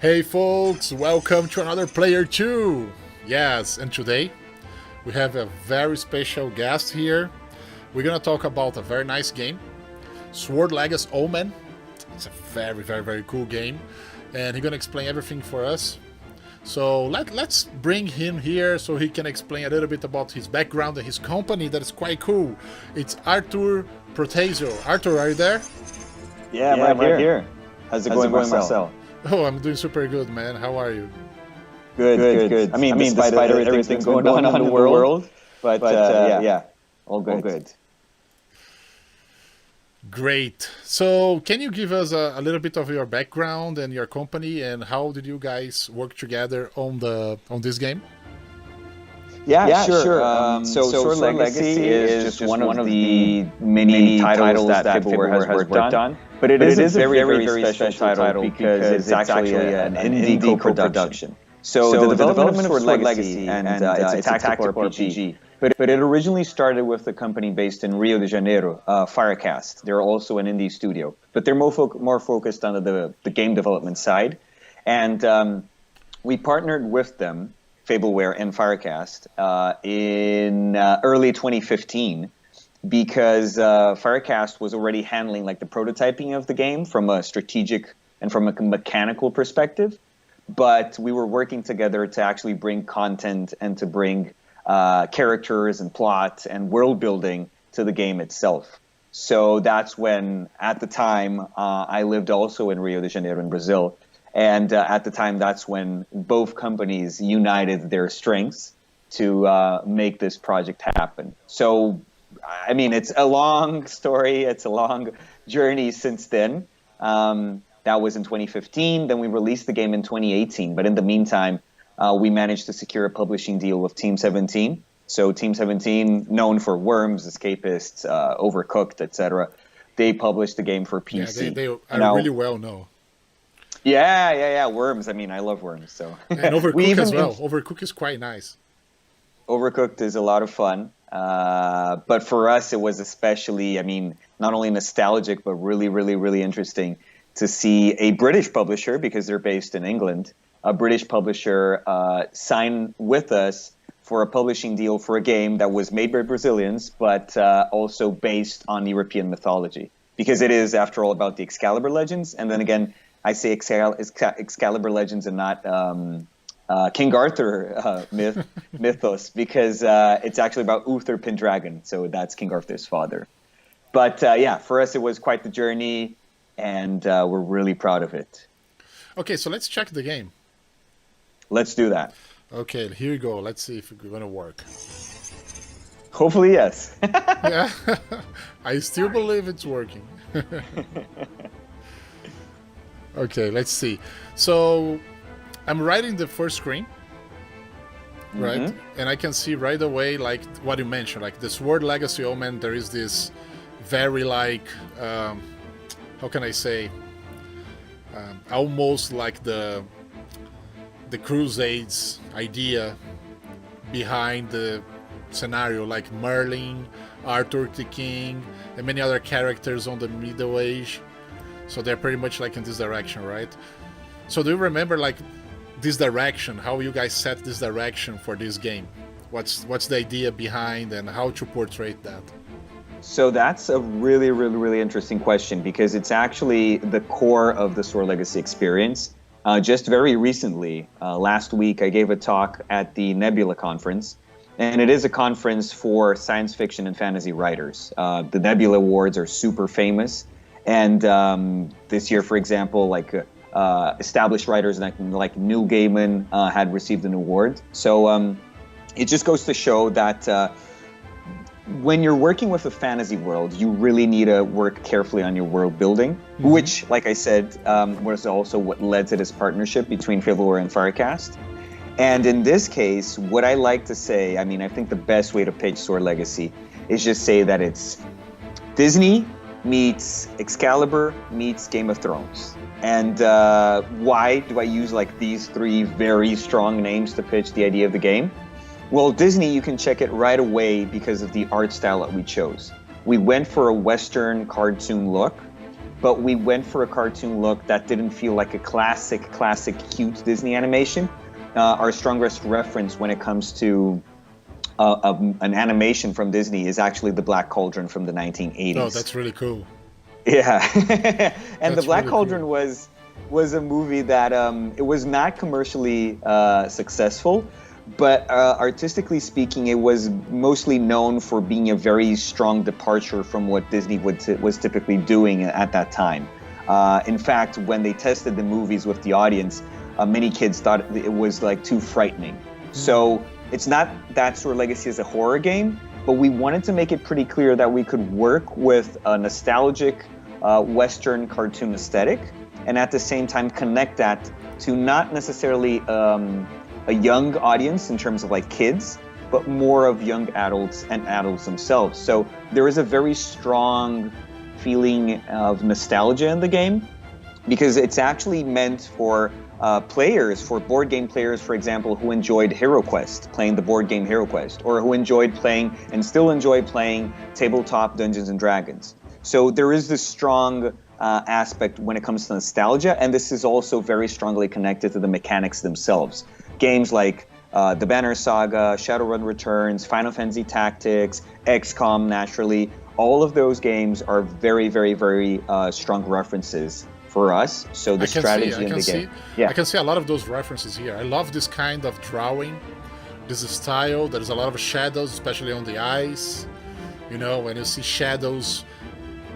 Hey folks, welcome to another Player 2. Yes, and today we have a very special guest here. We're gonna talk about a very nice game, Legacy Omen. It's a very cool game, and he's gonna explain everything for us. So let's bring him here so he can explain a little bit about his background and his company that is quite cool. It's Arthur Protasio. Arthur, are you there? Yeah, I'm right here. How's it going, Marcel? Oh, I'm doing super good, man. How are you? Good. I mean, despite everything going on in the world, but yeah, all good. Great. So, can you give us a little bit of your background and your company, and how did you guys work together on this game? Yeah, sure. So Sword Legacy is just one of the many titles that Fableware has worked on. But it is a very special title because it's actually an indie co-production. So the development of Sword Legacy, and it's a tactical RPG. But it originally started with a company based in Rio de Janeiro, Firecast. They're also an indie studio, but they're more focused on the game development side. And we partnered with them, Fableware and Firecast, in early 2015. Because Firecast was already handling like the prototyping of the game from a strategic and from a mechanical perspective, but we were working together to actually bring content and to bring characters and plot and world building to the game itself. So that's when, at the time, I lived also in Rio de Janeiro in Brazil, and at the time that's when both companies united their strengths to make this project happen. So I mean, it's a long story. It's a long journey since then. That was in 2015. Then we released the game in 2018. But in the meantime, we managed to secure a publishing deal with Team 17. So Team 17, known for Worms, Escapists, Overcooked, etc., they published the game for PC. Yeah, they are really well known. Yeah. Worms. I mean, I love Worms. So and Overcooked as well. Overcooked is quite nice. Overcooked is a lot of fun. But for us, it was especially, I mean, not only nostalgic, but really interesting to see a British publisher, because they're based in England, a British publisher sign with us for a publishing deal for a game that was made by Brazilians, but also based on European mythology. Because it is, after all, about the Excalibur legends. And then again, I say Excalibur legends and not King Arthur mythos, because it's actually about Uther Pendragon, so that's King Arthur's father. But yeah, for us it was quite the journey, and we're really proud of it. Okay, so let's check the game. Let's do that. Okay, here you go. Let's see if it's going to work. Hopefully, yes. Yeah, I still believe it's working. Okay, let's see. So I'm right in the first screen, right? Mm-hmm. And I can see right away, like what you mentioned, like the Legacy Omen, there is this very like, how can I say, almost like the Crusades idea behind the scenario, like Merlin, Arthur the King, and many other characters on the Middle Age. So they're pretty much like in this direction, right? So do you remember like this direction, how you guys set this direction for this game? What's the idea behind and how to portray that? So that's a really interesting question, because it's actually the core of the Sword Legacy experience. Just very recently, last week, I gave a talk at the Nebula conference, and it is a conference for science fiction and fantasy writers. The Nebula Awards are super famous, and this year, for example, like established writers like Neil Gaiman had received an award. So it just goes to show that when you're working with a fantasy world, you really need to work carefully on your world building, mm-hmm. which, like I said, was also what led to this partnership between Fableware and Firecast. And in this case, what I like to say, I mean, I think the best way to pitch Sword Legacy is just say that it's Disney meets Excalibur meets Game of Thrones. And why do I use like these three very strong names to pitch the idea of the game? Well, Disney, you can check it right away because of the art style that we chose. We went for a Western cartoon look, but we went for a cartoon look that didn't feel like a classic cute Disney animation. Our strongest reference when it comes to an animation from Disney is actually The Black Cauldron from the 1980s. Oh, that's really cool. Yeah. And That's The Black really Cauldron cool. was a movie that it was not commercially successful, but artistically speaking, it was mostly known for being a very strong departure from what Disney was typically doing at that time. In fact, when they tested the movies with the audience, many kids thought it was like too frightening. So it's not that Sword Legacy is a horror game, but we wanted to make it pretty clear that we could work with a nostalgic Western cartoon aesthetic, and at the same time connect that to not necessarily a young audience in terms of like kids, but more of young adults and adults themselves. So there is a very strong feeling of nostalgia in the game, because it's actually meant for players, for board game players, for example, who enjoyed HeroQuest, playing the board game HeroQuest, or who enjoyed playing and still enjoy playing tabletop Dungeons and Dragons. So there is this strong aspect when it comes to nostalgia, and this is also very strongly connected to the mechanics themselves. Games like the Banner Saga, Shadowrun Returns, Final Fantasy Tactics, XCOM, naturally, all of those games are very, very, very strong references for us. So the strategy in the game. I can see a lot of those references here. I love this kind of drawing, this style. There's a lot of shadows, especially on the eyes. You know, when you see shadows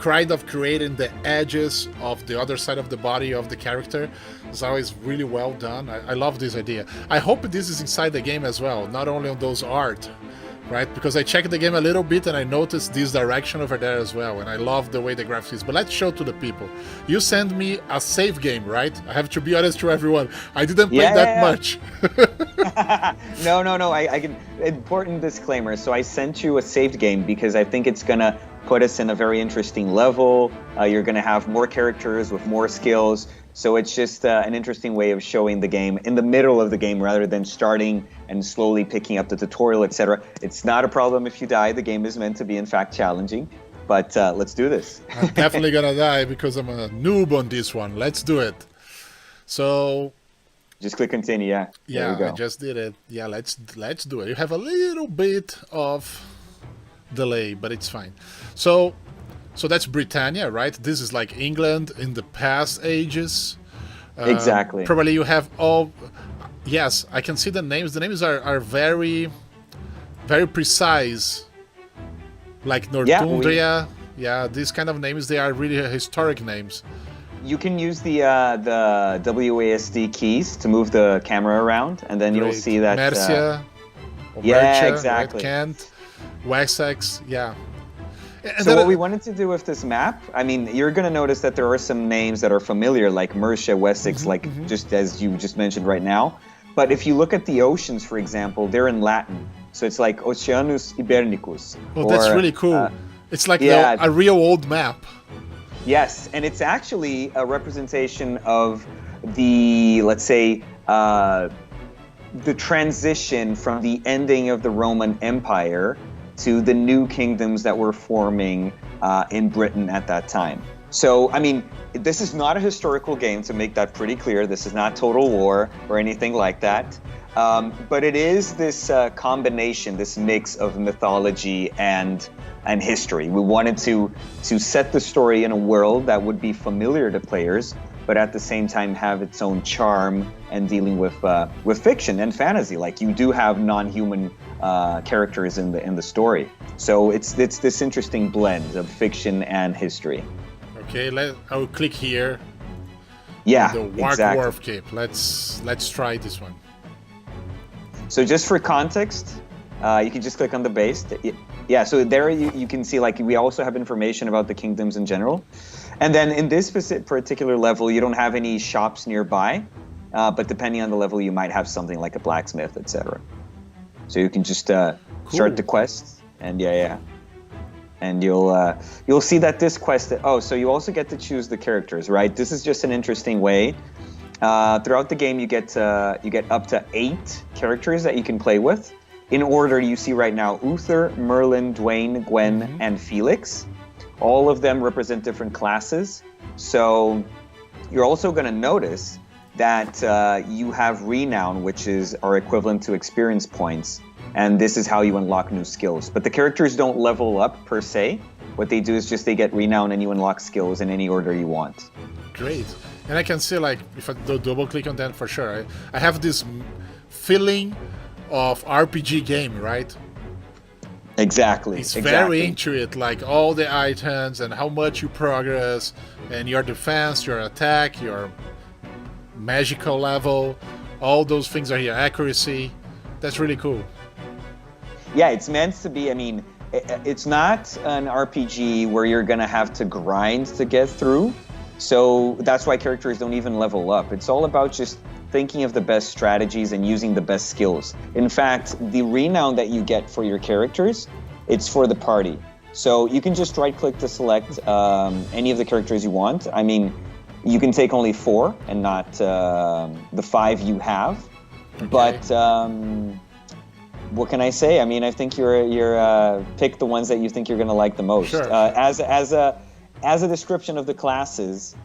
kind of creating the edges of the other side of the body of the character. It's always really well done. I love this idea. I hope this is inside the game as well, not only on those art, right? Because I checked the game a little bit and I noticed this direction over there as well, and I love the way the graphics is. But let's show to the people. You send me a save game, right? I have to be honest to everyone. I didn't play that much. No. I can. Important disclaimer. So I sent you a saved game because I think it's gonna put us in a very interesting level. You're gonna have more characters with more skills. So it's just an interesting way of showing the game in the middle of the game rather than starting and slowly picking up the tutorial, etc. It's not a problem if you die. The game is meant to be, in fact, challenging. But let's do this. I'm definitely gonna die because I'm a noob on this one. Let's do it. So just click continue. Yeah. Yeah, there we go. I just did it. Yeah, let's do it. You have a little bit of delay, but it's fine. So that's Britannia, right? This is like England in the past ages. Exactly. Probably you have all. Yes, I can see the names. The names are very, very precise. Like Northumbria. Yeah, these kind of names, they are really historic names. You can use the WASD keys to move the camera around, and then you'll see that. Mercia. Yeah, exactly. Right? Kent, Wessex. Yeah. And so what we wanted to do with this map, I mean, you're going to notice that there are some names that are familiar, like Mercia, Wessex, just as you just mentioned right now. But if you look at the oceans, for example, they're in Latin. So it's like Oceanus Ibernicus. Oh, that's really cool. It's like a real old map. Yes, and it's actually a representation of the, let's say, the transition from the ending of the Roman Empire to the new kingdoms that were forming in Britain at that time. So, I mean, this is not a historical game, to make that pretty clear. This is not Total War or anything like that. But it is this combination, this mix of mythology and history. We wanted to set the story in a world that would be familiar to players, but at the same time have its own charm and dealing with fiction and fantasy. Like, you do have non-human characters in the story. So it's this interesting blend of fiction and history. Okay, I'll click here. Yeah, the Warkworth Cape. Let's try this one. So just for context, you can just click on the base. Yeah, so there you can see, like, we also have information about the kingdoms in general. And then in this particular level, you don't have any shops nearby, but depending on the level, you might have something like a blacksmith, etc. So you can just start the quest, and and you'll see that this quest. So you also get to choose the characters, right? This is just an interesting way. Throughout the game, you get up to 8 characters that you can play with. In order, you see right now Uther, Merlin, Dwayne, Gwen, and Felix. All of them represent different classes. So you're also going to notice that you have renown, which are equivalent to experience points, and this is how you unlock new skills. But the characters don't level up per se. What they do is just they get renown and you unlock skills in any order you want. Great. And I can see, like, if I do double click on that, for sure, I have this feeling of RPG game, right? Exactly. It's very into it, like all the items and how much you progress, and your defense, your attack, your magical level, all those things are here. Accuracy. That's really cool. Yeah, it's meant to be, I mean, it's not an RPG where you're going to have to grind to get through. So that's why characters don't even level up. It's all about just thinking of the best strategies and using the best skills. In fact, the renown that you get for your characters, it's for the party. So you can just right-click to select any of the characters you want. I mean, you can take only 4 and not the 5 you have. Okay. But what can I say? I mean, I think you're pick the ones that you think you're going to like the most. Sure. As a description of the classes,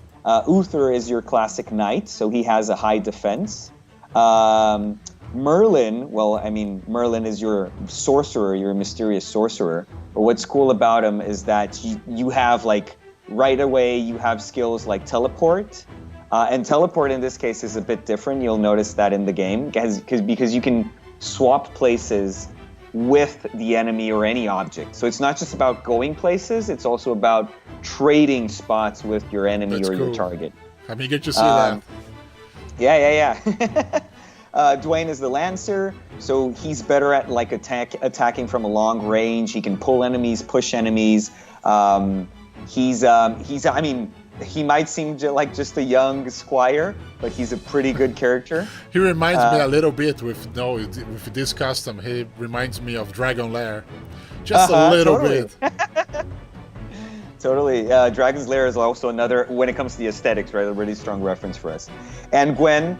Uther is your classic knight, so he has a high defense. Merlin, well, I mean, Merlin is your sorcerer, your mysterious sorcerer. But what's cool about him is that you have, like, right away, you have skills like teleport. And teleport in this case is a bit different. You'll notice that in the game, because you can swap places with the enemy or any object. So it's not just about going places, it's also about trading spots with your enemy. That's or cool. Your target. I mean, good to see that. Yeah. Dwayne is the Lancer, so he's better at like attacking from a long range. He can pull enemies, push enemies. I mean, he might seem like just a young squire, but he's a pretty good character. He reminds me a little bit with this custom. He reminds me of Dragon Lair, just a little bit. Totally. Dragon's Lair is also another, when it comes to the aesthetics, right, a really strong reference for us. And Gwen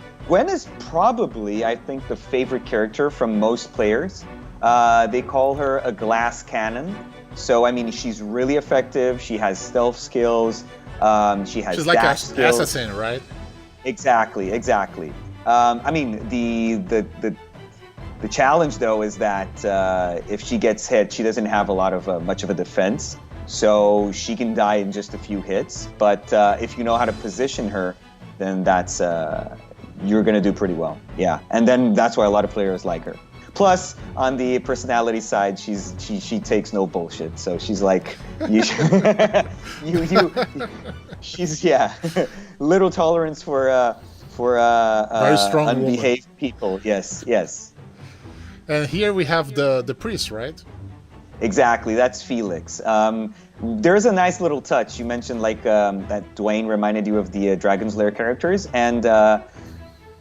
is probably, I think, the favorite character from most players. They call her a glass cannon. So, I mean, she's really effective. She has stealth skills. She's like an assassin, right? Exactly. I mean, the challenge though is that if she gets hit, she doesn't have a lot of much of a defense, so she can die in just a few hits. But if you know how to position her, then that's you're gonna do pretty well. Yeah, and then that's why a lot of players like her. Plus, on the personality side, she takes no bullshit. So she's like, she's little tolerance for very strong unbehaved woman. People. Yes. And here we have the priest, right? Exactly, that's Felix. There's a nice little touch. You mentioned like that Dwayne reminded you of the Dragon's Lair characters, and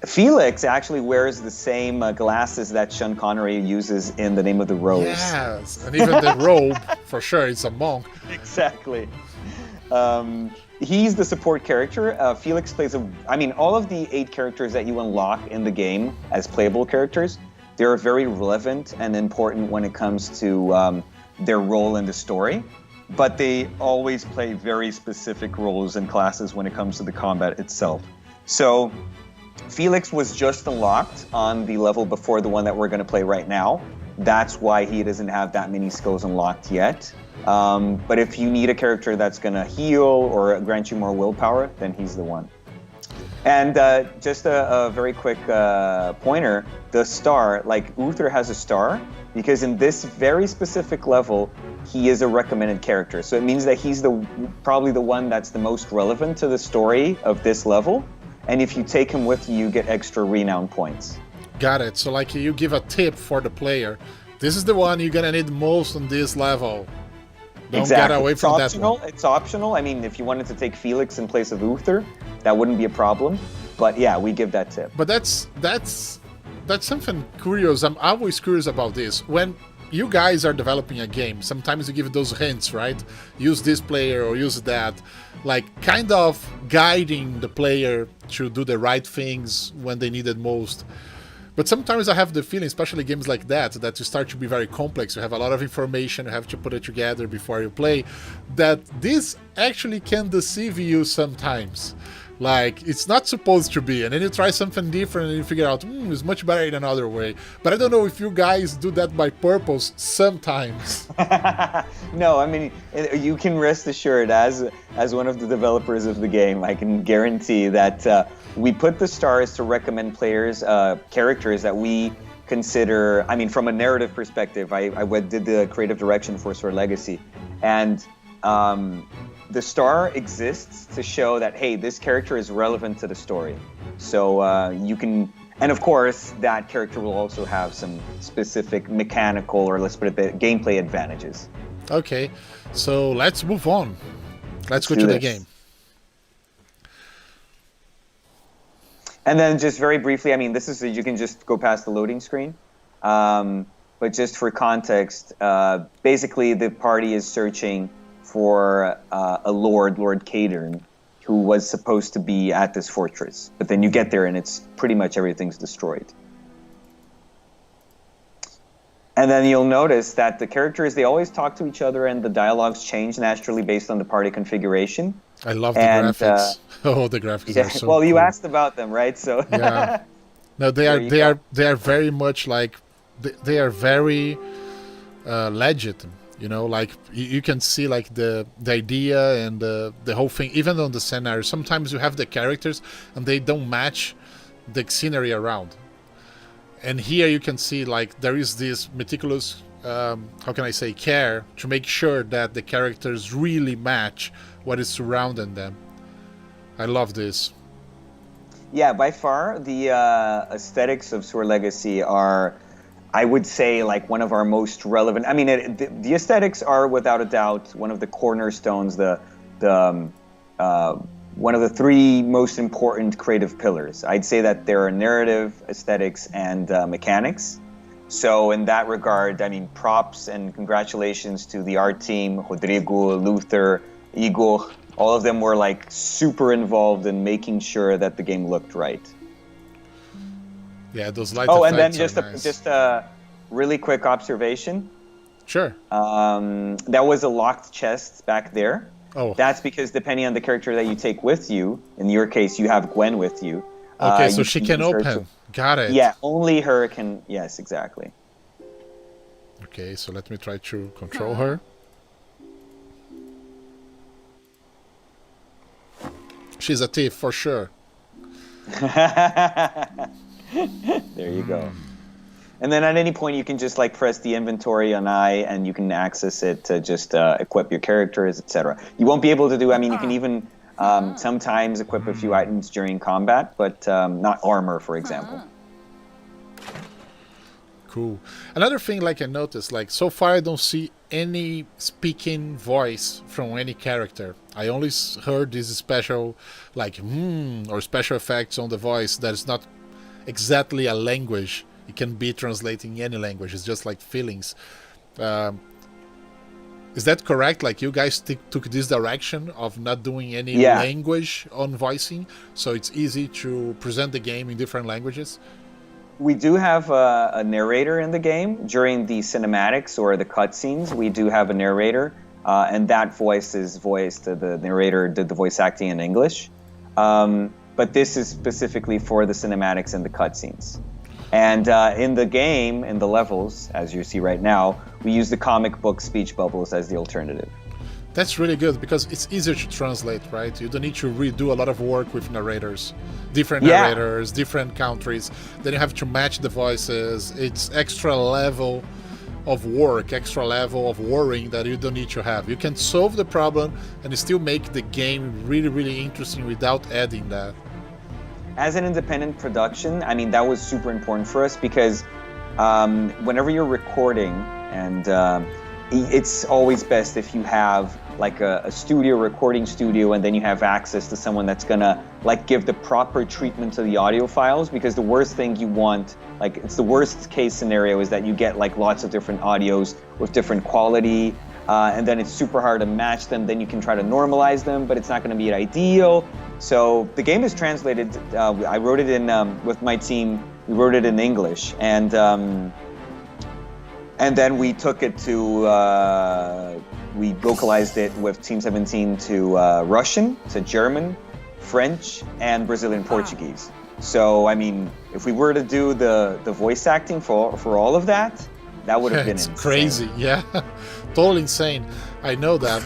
Felix actually wears the same glasses that Sean Connery uses in The Name of the Rose. Yes, and even the robe, for sure, it's a monk. Exactly. He's the support character. Felix plays all of the 8 characters that you unlock in the game as playable characters, they're very relevant and important when it comes to their role in the story. But they always play very specific roles and classes when it comes to the combat itself. So Felix was just unlocked on the level before the one that we're going to play right now. That's why he doesn't have that many skills unlocked yet. But if you need a character that's going to heal or grant you more willpower, then he's the one. And just a very quick pointer, the star, like Uther has a star, because in this very specific level, he is a recommended character. So it means that he's probably the one that's the most relevant to the story of this level. And if you take him with you, you get extra renown points. Got it. So like you give a tip for the player. This is the one you're gonna need most on this level. Don't exactly. get away from that one. It's optional. I mean, if you wanted to take Felix in place of Uther, that wouldn't be a problem. But yeah, we give that tip. But that's something curious. I'm always curious about this. When you guys are developing a game, sometimes you give those hints, right? Use this player or use that. Like kind of guiding the player to do the right things when they need it most. But sometimes I have the feeling, especially games like that you start to be very complex, you have a lot of information, you have to put it together before you play, that this actually can deceive you sometimes. Like, it's not supposed to be, and then you try something different and you figure out, it's much better in another way. But I don't know if you guys do that by purpose sometimes. No, I mean, you can rest assured, as one of the developers of the game, I can guarantee that we put the stars to recommend players, characters that we consider, I mean, from a narrative perspective, I did the creative direction for Sword Legacy, and the star exists to show that, hey, this character is relevant to the story. So you can, and of course, that character will also have some specific mechanical, or let's put it, gameplay advantages. Okay, so let's move on. Let's go to the game. And then just very briefly, I mean, this is, you can just go past the loading screen. But just for context, basically the party is searching for a Lord Cadern, who was supposed to be at this fortress. But then you get there and it's pretty much everything's destroyed. And then you'll notice that the characters, they always talk to each other and the dialogues change naturally based on the party configuration. I love the graphics. The graphics are so well, you cool. asked about them, right? So yeah. No, they are very much like they are very legitimate. You know, like you can see like the idea and the whole thing, even on the scenario. Sometimes you have the characters and they don't match the scenery around. And here you can see like there is this meticulous, how can I say, care to make sure that the characters really match what is surrounding them. I love this. Yeah, by far the aesthetics of Sword Legacy are, I would say, like one of our most relevant. I mean, the aesthetics are without a doubt one of the cornerstones, one of the three most important creative pillars. I'd say that there are narrative, aesthetics, and mechanics. So in that regard, I mean, props and congratulations to the art team, Rodrigo, Luther, Igor. All of them were like super involved in making sure that the game looked right. Yeah, those light effects. Oh, and then nice. just a really quick observation. Sure. That was a locked chest back there. Oh. That's because depending on the character that you take with you, in your case, you have Gwen with you. Okay, so she can open. Got it. Yeah, only her can. Yes, exactly. Okay, so let me try to control her. She's a thief for sure. There you go. And then at any point you can just like press the inventory on I and you can access it to just equip your characters, etc. You won't be able to do, I mean, you can even sometimes equip a few items during combat, but not armor, for example. Cool. Another thing, like I noticed, like so far I don't see any speaking voice from any character. I only heard this special, like, or special effects on the voice that is not exactly a language. It can be translating any language. It's just like feelings. Is that correct? Like you guys took this direction of not doing any language on voicing, so it's easy to present the game in different languages? We do have a narrator in the game. During the cinematics or the cutscenes, we do have a narrator, and that voice is voiced, the narrator did the voice acting in English. But this is specifically for the cinematics and the cutscenes. And in the game, in the levels, as you see right now, we use the comic book speech bubbles as the alternative. That's really good because it's easier to translate, right? You don't need to redo a lot of work with narrators, different narrators, different countries. Then you have to match the voices. It's extra level of work, extra level of worrying that you don't need to have. You can solve the problem and still make the game really, really interesting without adding that. As an independent production, I mean, that was super important for us because whenever you're recording, and it's always best if you have like a recording studio, and then you have access to someone that's gonna like give the proper treatment to the audio files, because the worst thing you want, like it's the worst case scenario, is that you get like lots of different audios with different quality, and then it's super hard to match them. Then you can try to normalize them, but it's not gonna be ideal. So the game is translated, I wrote it in with my team We wrote it in English, and then we took it to we localized it with Team 17 to Russian, to German, French, and Brazilian Portuguese. So I mean, if we were to do the voice acting for all of that, that would have been it's insane. Crazy. Yeah, totally insane. I know that.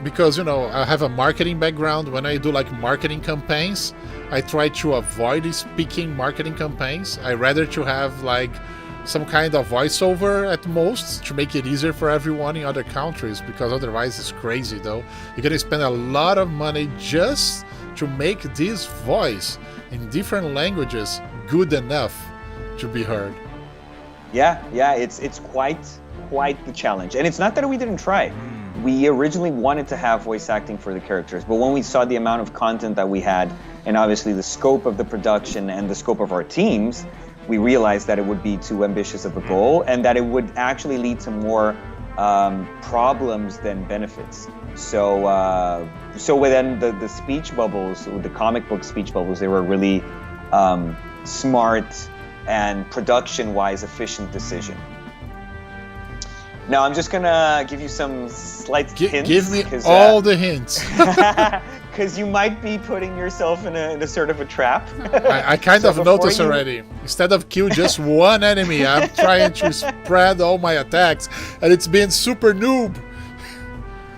Because, you know, I have a marketing background. When I do like marketing campaigns, I try to avoid speaking marketing campaigns. I rather to have like some kind of voiceover at most to make it easier for everyone in other countries, because otherwise it's crazy though. You're gonna spend a lot of money just to make this voice in different languages good enough to be heard. Yeah, it's quite the challenge. And it's not that we didn't try. We originally wanted to have voice acting for the characters, but when we saw the amount of content that we had, and obviously the scope of the production and the scope of our teams, we realized that it would be too ambitious of a goal, and that it would actually lead to more problems than benefits. So within the speech bubbles, the comic book speech bubbles, they were a really smart and production-wise efficient decision. Now I'm just gonna give you some slight hints. Give me all the hints. Because you might be putting yourself in a sort of a trap. I kind of noticed already. Instead of kill just one enemy, I'm trying to spread all my attacks, and it's been super noob.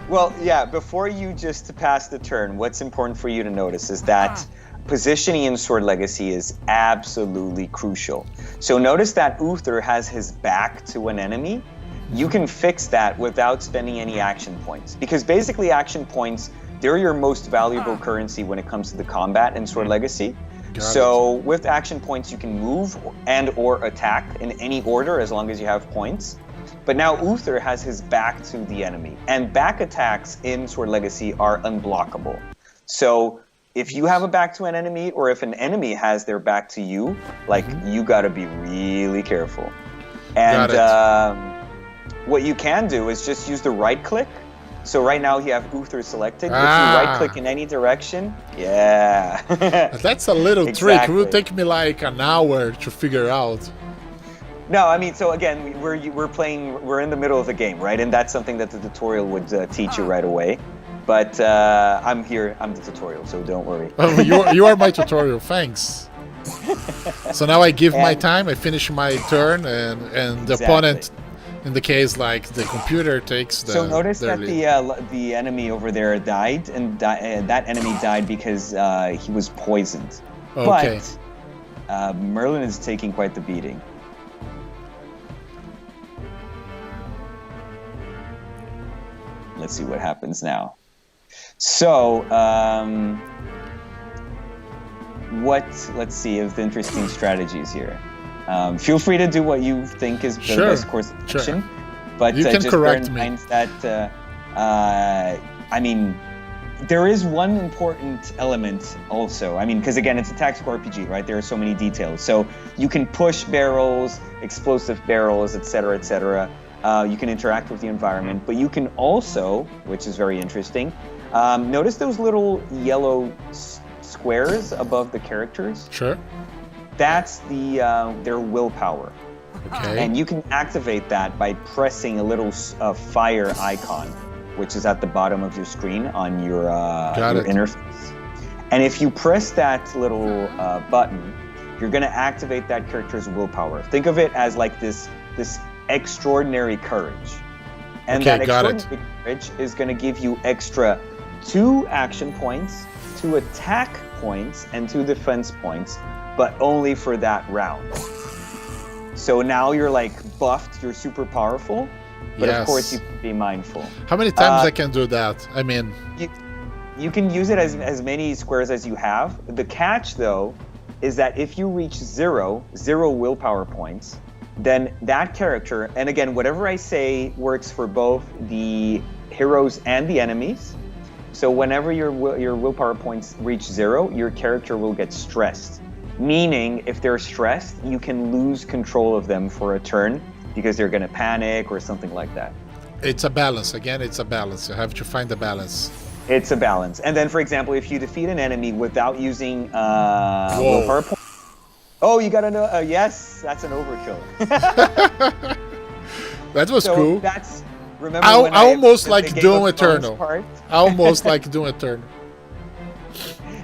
Well, yeah, before you just pass the turn, what's important for you to notice is that positioning in Sword Legacy is absolutely crucial. So notice that Uther has his back to an enemy. You can fix that without spending any action points, because basically action points, they're your most valuable currency when it comes to the combat in Sword Legacy. So with action points, you can move and or attack in any order as long as you have points. But now Uther has his back to the enemy, and back attacks in Sword Legacy are unblockable. So if you have a back to an enemy, or if an enemy has their back to you, like you gotta be really careful. And what you can do is just use the right click. So right now you have Uther selected. If you right click in any direction, That's a little trick. It will take me like an hour to figure out. No, I mean, so again, we're in the middle of the game, right? And that's something that the tutorial would teach you right away. But I'm the tutorial, so don't worry. Oh, you are my tutorial, thanks. So now I give my time, I finish my turn, and the opponent, in the case like the computer, takes the. So notice that the enemy over there died, and that enemy died because he was poisoned. Okay. But Merlin is taking quite the beating. Let's see what happens now. So, let's see of the interesting strategies here. Feel free to do what you think is the best course of action. But you can just correct bear in me. mind that, I mean, there is one important element also. I mean, because again, it's a tactical RPG, right? There are so many details. So you can push barrels, explosive barrels, etc., etc. You can interact with the environment, but you can also, which is very interesting, notice those little yellow squares above the characters? Sure. That's their willpower. Okay. And you can activate that by pressing a little fire icon, which is at the bottom of your screen on your interface. And if you press that little button, you're going to activate that character's willpower. Think of it as like this extraordinary courage. And that extraordinary courage is going to give you extra 2 action points, 2 attack points, and 2 defense points, but only for that round. So now you're like buffed, you're super powerful, but of course you can be mindful. How many times I can do that? I mean, you can use it as many squares as you have. The catch though is that if you reach 0 willpower points, then that character, and again, whatever I say works for both the heroes and the enemies. So whenever your willpower points reach 0, your character will get stressed. Meaning, if they're stressed, you can lose control of them for a turn because they're going to panic or something like that. It's a balance. Again, it's a balance. You have to find the balance. It's a balance. And then, for example, if you defeat an enemy without using willpower points, Oh, you gotta know. Yes, that's an overkill. That was cool. That's remember. I almost like Doom Eternal. I almost like Doom Eternal.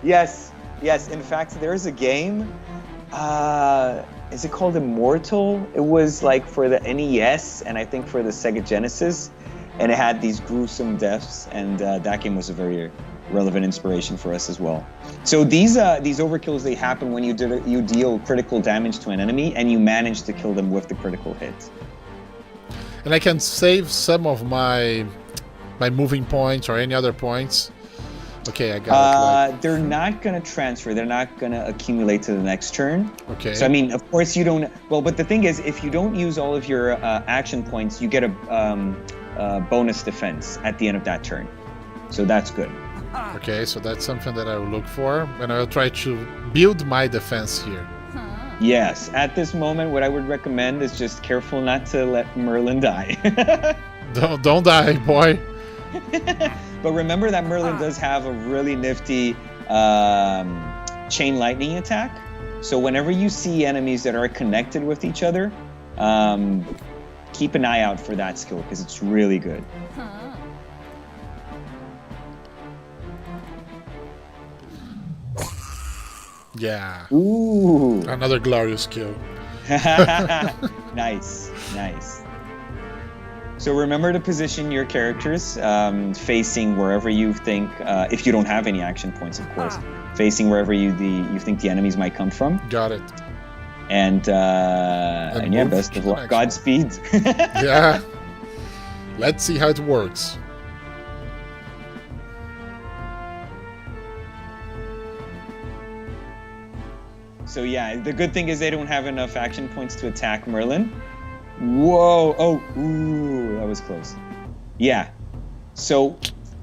Yes, yes. In fact, there's a game. Is it called Immortal? It was like for the NES and I think for the Sega Genesis, and it had these gruesome deaths. And that game was a very relevant inspiration for us as well. So these overkills, they happen when you deal critical damage to an enemy and you manage to kill them with the critical hit. And I can save some of my moving points or any other points. Okay, I got it. They're not going to transfer. They're not going to accumulate to the next turn. Okay. So, I mean, of course you don't... Well, but the thing is, if you don't use all of your action points, you get a bonus defense at the end of that turn. So that's good. Okay, so that's something that I will look for. And I'll try to build my defense here. Yes. At this moment, what I would recommend is just careful not to let Merlin die. Don't die, boy. But remember that Merlin does have a really nifty chain lightning attack. So whenever you see enemies that are connected with each other, keep an eye out for that skill because it's really good. Yeah. Ooh. Another glorious kill. Nice, nice. So remember to position your characters facing wherever you think, if you don't have any action points, of course, facing wherever you think the enemies might come from. Got it. And yeah, best of luck. Godspeed. Yeah. Let's see how it works. So yeah, the good thing is they don't have enough action points to attack Merlin. Whoa! Oh, ooh, that was close. Yeah. So,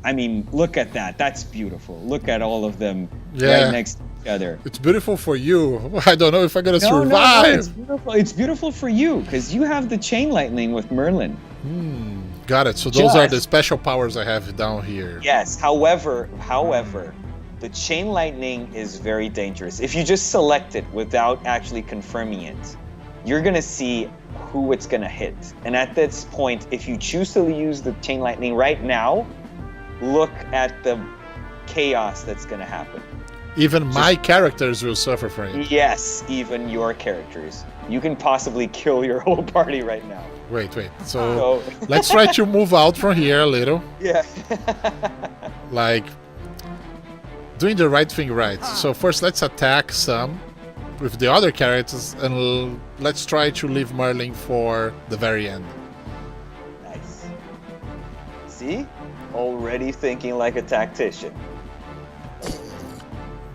I mean, look at that. That's beautiful. Look at all of them right next to each other. It's beautiful for you. I don't know if I'm gonna survive. No, it's beautiful. It's beautiful for you because you have the chain lightning with Merlin. Got it. So those are the special powers I have down here. Yes. However, the chain lightning is very dangerous. If you just select it without actually confirming it, you're gonna see who it's gonna hit. And at this point, if you choose to use the chain lightning right now, look at the chaos that's gonna happen. Even my characters will suffer from it. Yes, even your characters. You can possibly kill your whole party right now. Wait. So let's try to move out from here a little. Yeah. Like doing the right thing right. So first let's attack some with the other characters and let's try to leave Merlin for the very end. Nice. See? Already thinking like a tactician.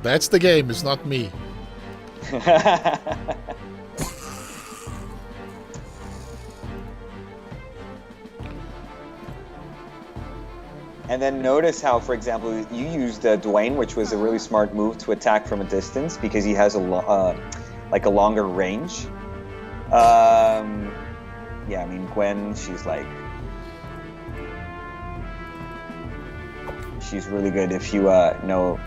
That's the game, it's not me. And then notice how, for example, you used Dwayne, which was a really smart move to attack from a distance because he has a longer range. Yeah, I mean Gwen, she's really good if you know.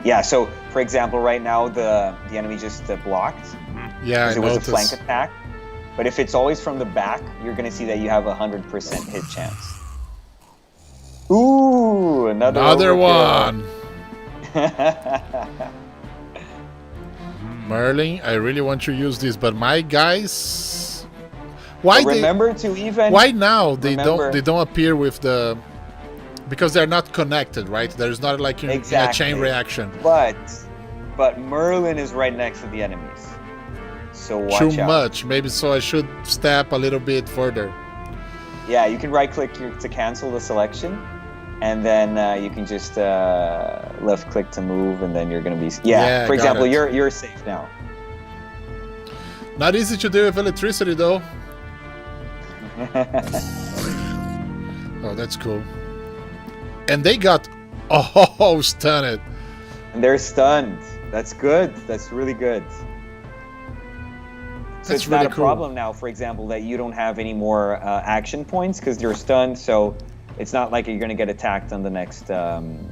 Yeah, so for example, right now the enemy just blocked. Yeah, it was a flank attack. But if it's always from the back, you're going to see that you have a 100% hit chance. Ooh, another one. Merlin, I really want to use this, but my guys, why now they don't appear with the, because they're not connected, right? There's not like a chain reaction. But Merlin is right next to the enemies, so watch out. Too much, maybe. So I should step a little bit further. Yeah, you can right-click to cancel the selection. And then you can just left-click to move, and then you're going to be... Yeah, for example, you're safe now. Not easy to do with electricity, though. Oh, that's cool. And they got... Oh, stunned. And they're stunned. That's good. That's really good. So it's not a problem now, for example, that you don't have any more action points because you're stunned, so... It's not like you're going to get attacked on the next and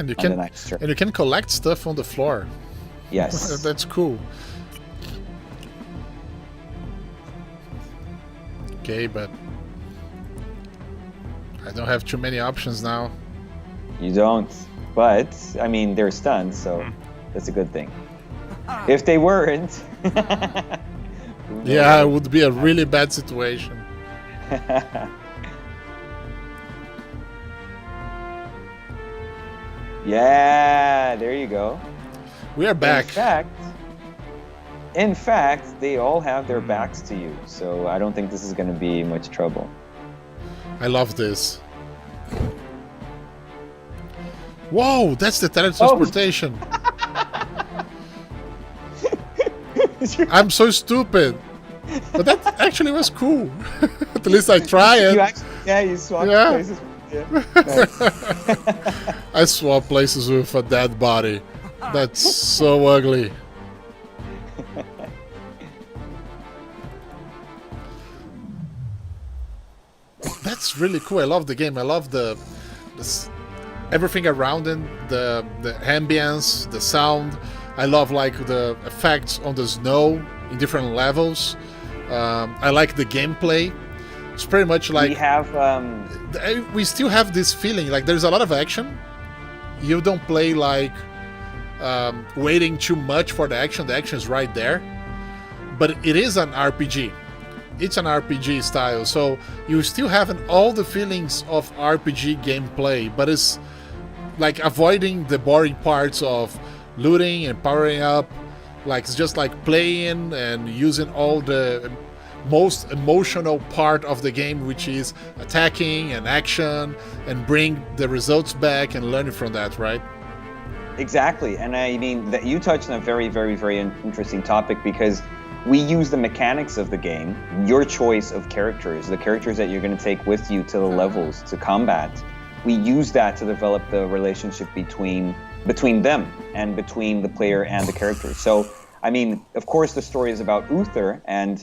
you can collect stuff on the floor. Yes. That's cool. okay, but I don't have too many options now. You don't, but I mean they're stunned, so that's a good thing. If they weren't, yeah, it would be a really bad situation. Yeah, there you go. We are back. In fact, they all have their backs to you, so I don't think this is going to be much trouble. I love this. Whoa, that's the teletransportation. I'm so stupid. But that actually was cool. At least I tried. You swapped places. Yeah. Nice. I swap places with a dead body. That's so ugly. That's really cool. I love the game. I love everything around it, the ambience, the sound. I love like the effects on the snow in different levels. I like the gameplay. It's pretty much like we still have this feeling like there's a lot of action. You don't play like waiting too much for the action. The action is right there, but it is an RPG. It's an RPG style, so you still have all the feelings of RPG gameplay, but it's like avoiding the boring parts of looting and powering up. Like it's just like playing and using all the most emotional part of the game, which is attacking and action and bring the results back and learning from that, right? Exactly. And I mean that you touched on a very, very, very interesting topic, because we use the mechanics of the game, your choice of characters, the characters that you're going to take with you to the levels, to combat. We use that to develop the relationship between them and between the player and the characters. So, I mean, of course, the story is about Uther, and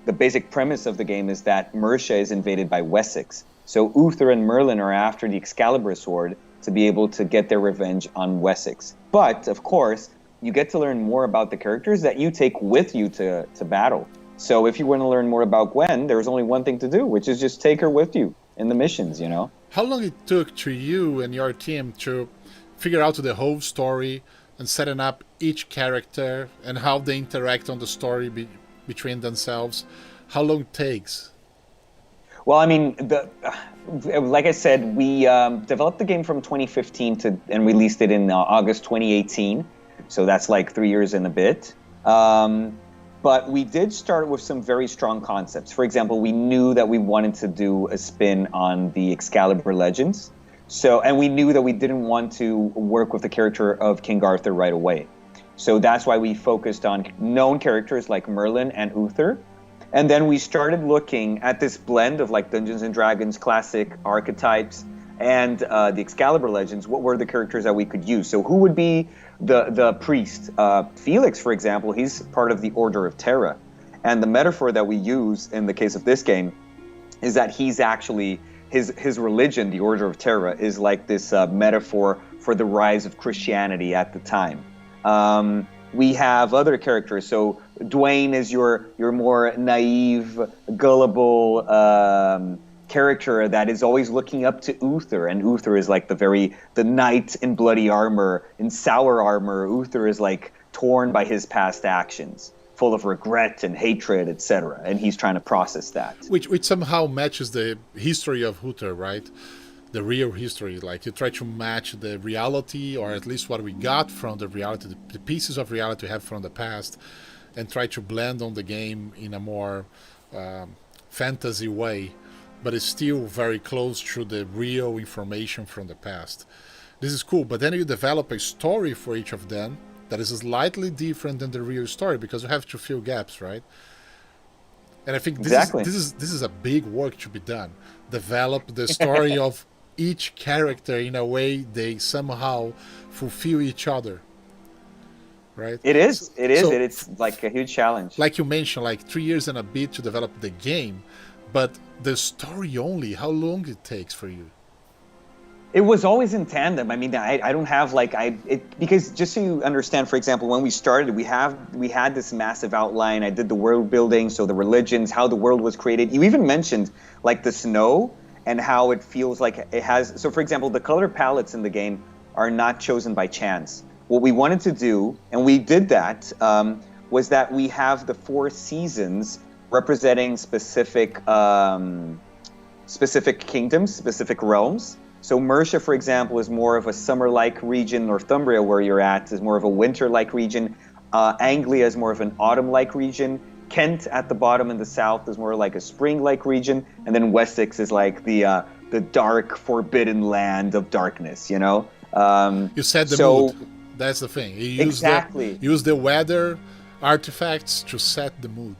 the basic premise of the game is that Mercia is invaded by Wessex. So Uther and Merlin are after the Excalibur sword to be able to get their revenge on Wessex. But, of course, you get to learn more about the characters that you take with you to battle. So if you want to learn more about Gwen, there's only one thing to do, which is just take her with you in the missions, you know? How long it took to you and your team to figure out the whole story and setting up each character and how they interact on the story between themselves? How long it takes? Well, I mean, like I said, we developed the game from 2015 and released it in August 2018. So that's like 3 years and a bit. But we did start with some very strong concepts. For example, we knew that we wanted to do a spin on the Excalibur Legends. And we knew that we didn't want to work with the character of King Arthur right away. So that's why we focused on known characters like Merlin and Uther. And then we started looking at this blend of like Dungeons and Dragons classic archetypes and the Excalibur Legends. What were the characters that we could use? So who would be the priest? Felix, for example, he's part of the Order of Terra. And the metaphor that we use in the case of this game is that he's actually, his religion, the Order of Terra, is like this metaphor for the rise of Christianity at the time. We have other characters. So Dwayne is your more naive, gullible character that is always looking up to Uther, and Uther is like the knight in bloody armor, in sour armor. Uther is like torn by his past actions, full of regret and hatred, etc., and he's trying to process that. Which somehow matches the history of Uther, right? The real history. Like you try to match the reality, or at least what we got from the reality, the pieces of reality we have from the past, and try to blend on the game in a more fantasy way, but it's still very close to the real information from the past. This is cool, but then you develop a story for each of them that is slightly different than the real story, because you have to fill gaps, right? And I think this is a big work to be done. Develop the story of each character in a way they somehow fulfill each other, right? It is. It's like a huge challenge. Like you mentioned, like 3 years and a bit to develop the game, but the story only, how long it takes for you? It was always in tandem. I mean, I don't have like because just so you understand, for example, when we started, we had this massive outline. I did the world building, so the religions, how the world was created. You even mentioned like the snow and how it feels like it has. So, for example, the color palettes in the game are not chosen by chance. What we wanted to do, and we did that, was that we have the 4 seasons representing specific kingdoms, specific realms. So Mercia, for example, is more of a summer-like region. Northumbria, where you're at, is more of a winter-like region. Anglia is more of an autumn-like region. Kent at the bottom in the south is more like a spring-like region. And then Wessex is like the dark, forbidden land of darkness, you know? You set the mood. That's the thing. You use the weather artifacts to set the mood.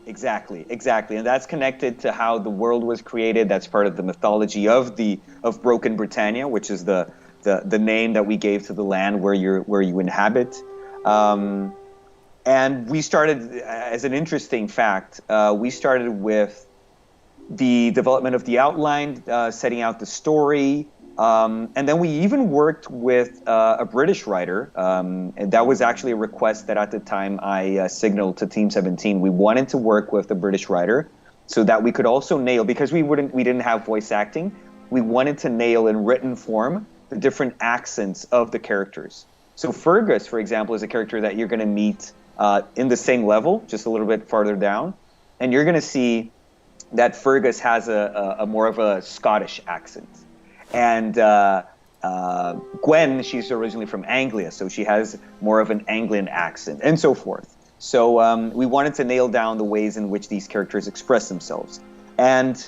Exactly, and that's connected to how the world was created. That's part of the mythology of Broken Britannia, which is the name that we gave to the land where you inhabit. And we started, as an interesting fact, we started with the development of the outline, setting out the story. And then we even worked with a British writer, and that was actually a request that at the time I signaled to Team 17. We wanted to work with a British writer so that we could also nail, because we didn't have voice acting, we wanted to nail in written form the different accents of the characters. So Fergus, for example, is a character that you're going to meet in the same level, just a little bit farther down, and you're going to see that Fergus has a more of a Scottish accent. And Gwen, she's originally from Anglia, so she has more of an Anglian accent, and so forth. So we wanted to nail down the ways in which these characters express themselves. And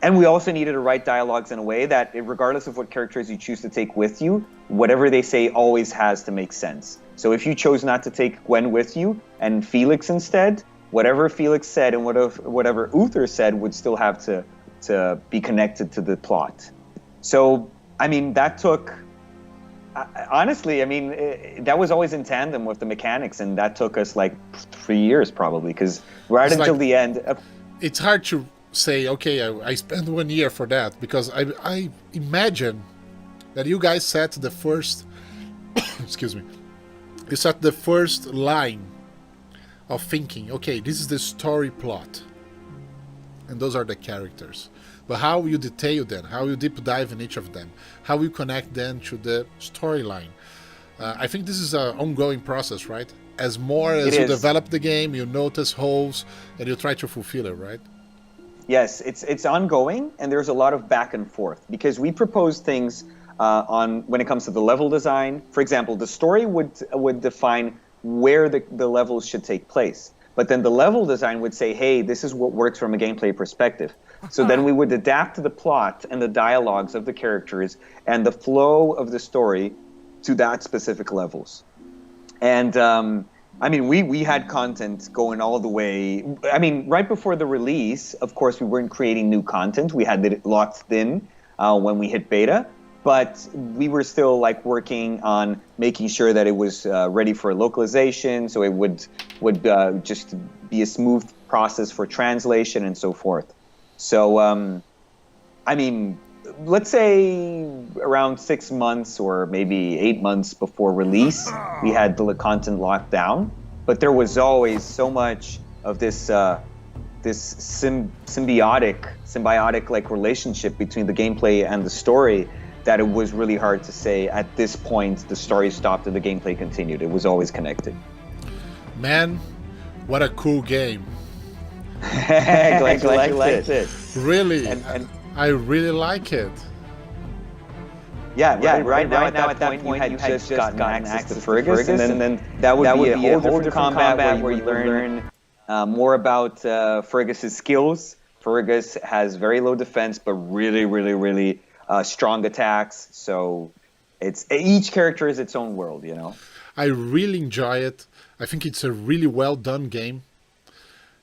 we also needed to write dialogues in a way that, regardless of what characters you choose to take with you, whatever they say always has to make sense. So if you chose not to take Gwen with you and Felix instead, whatever Felix said and whatever Uther said would still have to be connected to the plot. So, I mean, that took, honestly, I mean, that was always in tandem with the mechanics, and that took us like 3 years probably, because until the end. It's hard to say, okay, I spent 1 year for that, because I imagine that you guys set the first, excuse me, you set the first line of thinking, okay, this is the story plot, and those are the characters. But how you detail them, how you deep dive in each of them, how you connect them to the storyline. I think this is an ongoing process, right? As more as you develop the game, you notice holes and you try to fulfill it, right? Yes, it's ongoing, and there's a lot of back and forth, because we propose things when it comes to the level design. For example, the story would define where the levels should take place. But then the level design would say, hey, this is what works from a gameplay perspective. So then we would adapt the plot and the dialogues of the characters and the flow of the story to that specific levels. And I mean, we had content going all the way. I mean, right before the release, of course, we weren't creating new content. We had it locked in when we hit beta. But we were still like working on making sure that it was ready for localization, so it would just be a smooth process for translation and so forth. So, I mean, let's say around 6 months or maybe 8 months before release, we had the content locked down. But there was always so much of this symbiotic like relationship between the gameplay and the story, that it was really hard to say at this point the story stopped and the gameplay continued. It was always connected. Man, what a cool game. Glad you liked it. Really, and I really like it. Yeah, right now at that point you had just gotten access to Fergus, and then that would be a whole different combat where you learn more about Fergus's skills. Fergus has very low defense, but really strong attacks, so each character is its own world, you know. I really enjoy it. I think it's a really well done game,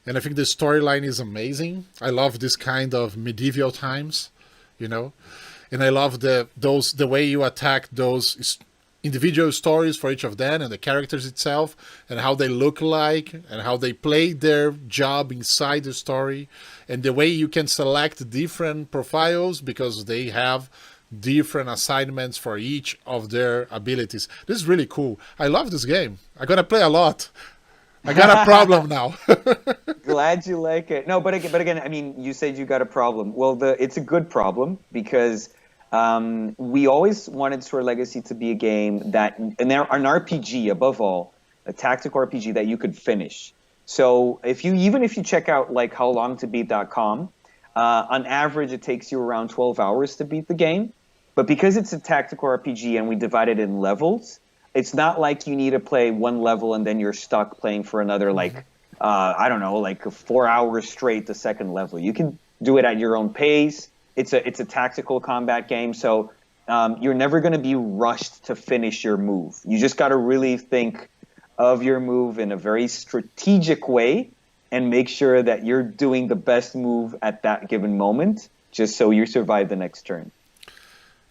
and I think the storyline is amazing. I love this kind of medieval times, you know, and I love the way you attack those individual stories for each of them and the characters itself and how they look like and how they play their job inside the story, and the way you can select different profiles because they have different assignments for each of their abilities. This is really cool. I love this game. I'm gonna play a lot. I got a problem now. Glad you like it. No, but again, I mean, you said you got a problem. Well, it's a good problem because we always wanted Sword Legacy to be a game that, and an RPG above all, a tactical RPG that you could finish. So even if you check out like howlongtobeat.com, on average it takes you around 12 hours to beat the game. But because it's a tactical RPG and we divide it in levels, it's not like you need to play one level and then you're stuck playing for another, like, I don't know, like 4 hours straight the second level. You can do it at your own pace. It's a tactical combat game, so you're never going to be rushed to finish your move. You just got to really think of your move in a very strategic way and make sure that you're doing the best move at that given moment, just so you survive the next turn.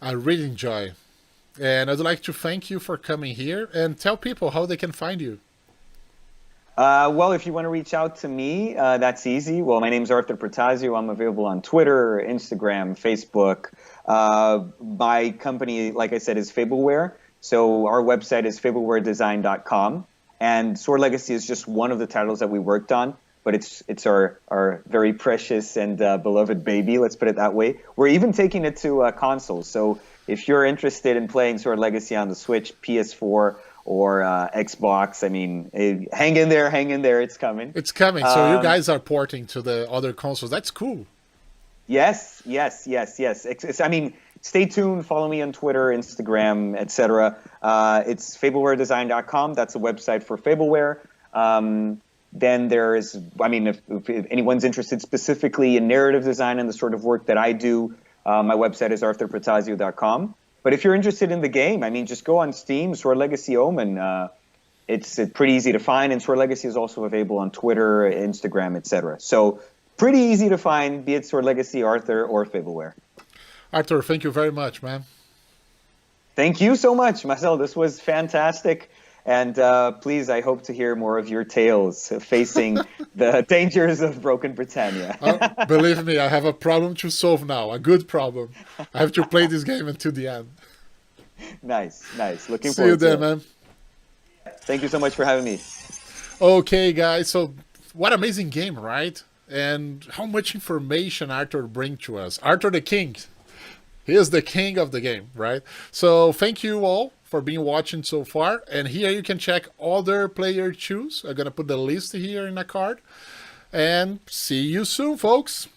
I really enjoy. And I'd like to thank you for coming here and tell people how they can find you. Well, if you want to reach out to me, that's easy. Well, my name's Arthur Protasio. I'm available on Twitter, Instagram, Facebook. My company, like I said, is Fableware. So our website is fablewaredesign.com. And Sword Legacy is just one of the titles that we worked on. But it's our very precious and beloved baby, let's put it that way. We're even taking it to consoles. So if you're interested in playing Sword Legacy on the Switch, PS4, or Xbox, I mean, hang in there, it's coming. It's coming. So you guys are porting to the other consoles. That's cool. Yes. I mean, stay tuned. Follow me on Twitter, Instagram, etc. It's fablewaredesign.com. That's a website for Fableware. Then there's, I mean, if anyone's interested specifically in narrative design and the sort of work that I do, my website is arthurprotasio.com. But if you're interested in the game, I mean, just go on Steam, Sword Legacy Omen. It's pretty easy to find, and Sword Legacy is also available on Twitter, Instagram, etc. So pretty easy to find, be it Sword Legacy, Arthur, or Fableware. Arthur, thank you very much, man. Thank you so much, Marcel. This was fantastic. And please, I hope to hear more of your tales facing the dangers of Broken Britannia. Believe me, I have a problem to solve now, a good problem. I have to play this game until the end. Nice. Looking See you forward to there, it. man. Thank you so much for having me. Okay, guys, so what amazing game, right? And how much information Arthur brings to us. Arthur the King. He is the king of the game, right? So thank you all for being watching so far. And here you can check other player choose. I'm going to put the list here in a card. And see you soon, folks.